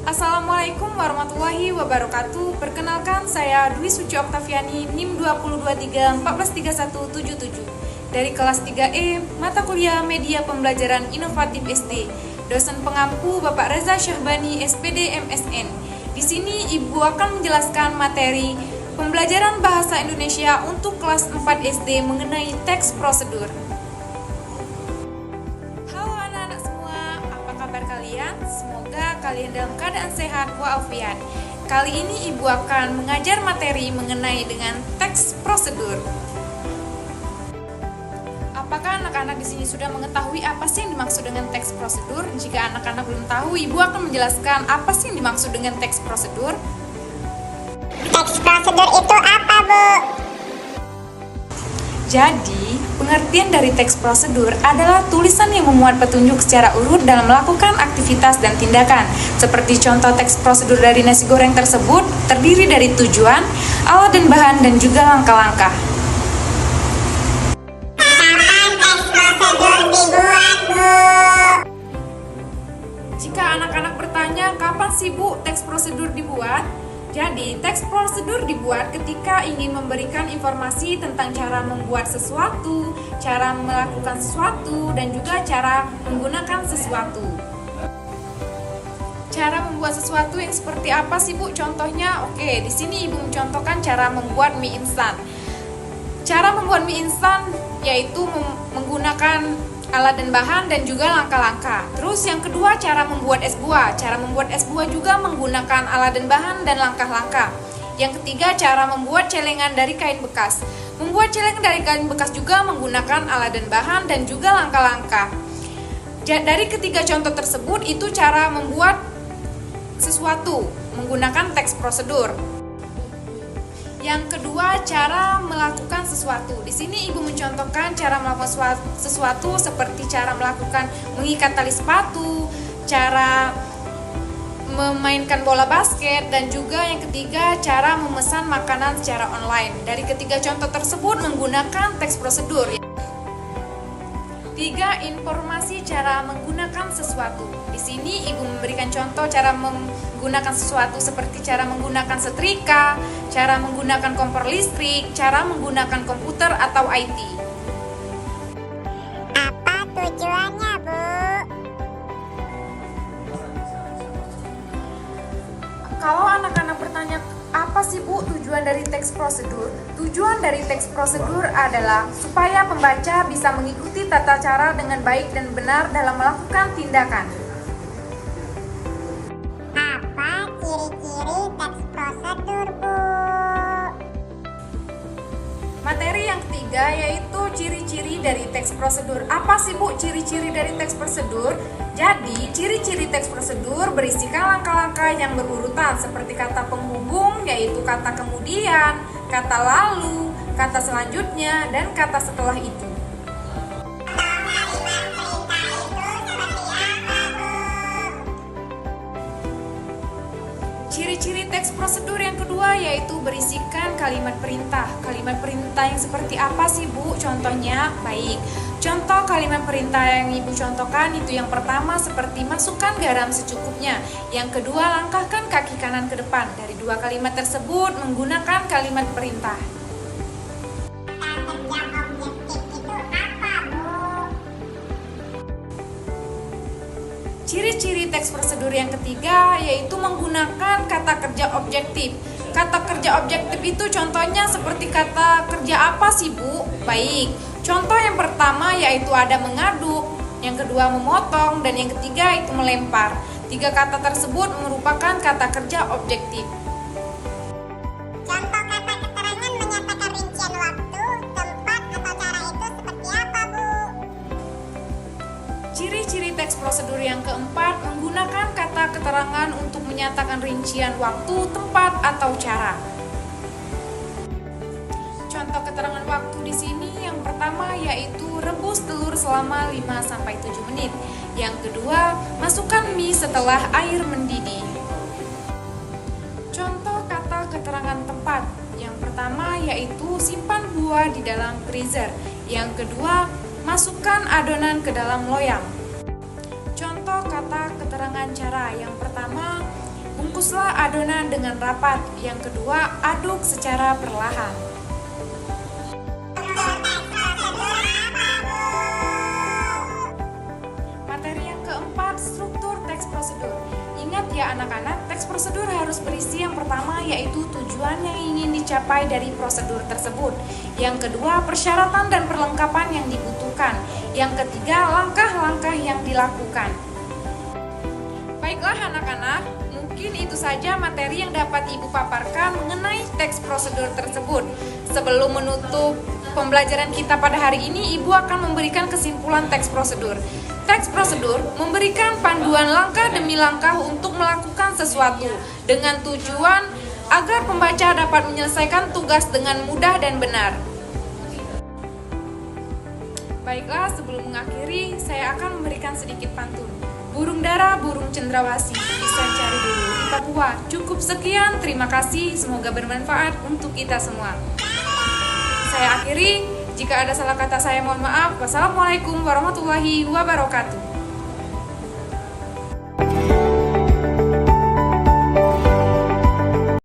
Assalamualaikum warahmatullahi wabarakatuh. Perkenalkan, saya Dwi Suci Oktaviani, NIM 2023143177 dari kelas 3E, mata kuliah Media Pembelajaran Inovatif SD. Dosen pengampu Bapak Reza Syahbani, SPD MSN. Di sini Ibu akan menjelaskan materi pembelajaran bahasa Indonesia untuk kelas 4 SD mengenai teks prosedur. Halo anak-anak semua, apa kabar kalian? Semoga kalian dalam keadaan sehat walafiat. Kali ini Ibu akan mengajar materi mengenai dengan teks prosedur. Apakah anak-anak di sini sudah mengetahui apa sih yang dimaksud dengan teks prosedur? Jika anak-anak belum tahu, Ibu akan menjelaskan apa sih yang dimaksud dengan teks prosedur. Teks prosedur itu apa, Bu? Jadi, pengertian dari teks prosedur adalah tulisan yang memuat petunjuk secara urut dalam melakukan aktivitas dan tindakan. Seperti contoh teks prosedur dari nasi goreng tersebut terdiri dari tujuan, alat dan bahan, dan juga langkah-langkah. Jika anak-anak bertanya, kapan sih Bu teks prosedur dibuat? Jadi, teks prosedur dibuat ketika ingin memberikan informasi tentang cara membuat sesuatu, cara melakukan sesuatu, dan juga cara menggunakan sesuatu. Cara membuat sesuatu yang seperti apa sih Bu? Contohnya, oke, di sini Ibu mencontohkan cara membuat mie instan. Cara membuat mie instan yaitu menggunakan alat dan bahan dan juga langkah-langkah. Terus yang kedua, cara membuat es buah. Cara membuat es buah juga menggunakan alat dan bahan dan langkah-langkah. Yang ketiga, cara membuat celengan dari kain bekas. Membuat celengan dari kain bekas juga menggunakan alat dan bahan dan juga langkah-langkah. Dari ketiga contoh tersebut, itu cara membuat sesuatu menggunakan teks prosedur. Yang kedua, cara melakukan sesuatu. Di sini Ibu mencontohkan cara melakukan sesuatu seperti cara melakukan mengikat tali sepatu, cara memainkan bola basket, dan juga yang ketiga, cara memesan makanan secara online. Dari ketiga contoh tersebut menggunakan teks prosedur. Tiga, informasi cara menggunakan sesuatu. Di sini Ibu memberikan contoh cara menggunakan sesuatu seperti cara menggunakan setrika, cara menggunakan kompor listrik, cara menggunakan komputer atau IT. Apa tujuannya, Bu? Kalau anak-anak bertanya, apa sih Bu tujuan dari teks prosedur? Tujuan dari teks prosedur adalah supaya pembaca bisa mengikuti tata cara dengan baik dan benar dalam melakukan tindakan. Apa ciri-ciri teks prosedur, Bu? Materi yang ketiga yaitu ciri-ciri dari teks prosedur. Apa sih Bu ciri-ciri dari teks prosedur? Jadi, ciri-ciri teks prosedur berisikan langkah-langkah yang berurutan seperti kata penghubung yaitu kata kemudian, kata lalu, kata selanjutnya, dan kata setelah itu. Ciri-ciri teks prosedur yang kedua yaitu berisikan kalimat perintah. Kalimat perintah yang seperti apa sih Bu? Contohnya, baik. Contoh kalimat perintah yang Ibu contohkan itu yang pertama seperti masukkan garam secukupnya. Yang kedua, langkahkan kaki kanan ke depan. Dari dua kalimat tersebut menggunakan kalimat perintah. Ciri-ciri teks prosedur yang ketiga yaitu menggunakan kata kerja objektif. Kata kerja objektif itu contohnya seperti kata kerja apa sih Bu? Baik, contoh yang pertama yaitu ada mengaduk, yang kedua memotong, dan yang ketiga itu melempar. Tiga kata tersebut merupakan kata kerja objektif. Contoh kata keterangan menyatakan rincian waktu, tempat, atau cara itu seperti apa, Bu? Ciri-ciri teks prosedur yang keempat menggunakan kata keterangan untuk menyatakan rincian waktu, tempat, atau cara. Contoh keterangan waktu di sini yang pertama yaitu rebus telur selama 5-7 menit. Yang kedua, masukkan mie setelah air mendidih. Contoh kata keterangan tempat. Yang pertama yaitu simpan buah di dalam freezer. Yang kedua, masukkan adonan ke dalam loyang. Contoh kata keterangan cara. Yang pertama Bungkuslah adonan dengan rapat. Yang kedua, aduk secara perlahan. Materi yang keempat, struktur teks prosedur. Ingat ya anak-anak, teks prosedur harus berisi yang pertama yaitu tujuan yang ingin dicapai dari prosedur tersebut. Yang kedua, persyaratan dan perlengkapan yang dibutuhkan. Yang ketiga, langkah-langkah yang dilakukan. Baiklah anak-anak, mungkin itu saja materi yang dapat Ibu paparkan mengenai teks prosedur tersebut. Sebelum menutup pembelajaran kita pada hari ini, Ibu akan memberikan kesimpulan teks prosedur. Teks prosedur memberikan panduan langkah demi langkah untuk melakukan sesuatu dengan tujuan agar pembaca dapat menyelesaikan tugas dengan mudah dan benar. Baiklah, sebelum mengakhiri, saya akan memberikan sedikit pantun. Burung dara, burung cendrawasih, bisa cari dulu di Papua. Cukup sekian, terima kasih, semoga bermanfaat untuk kita semua. Saya akhiri. Jika ada salah kata saya mohon maaf. Wassalamualaikum warahmatullahi wabarakatuh.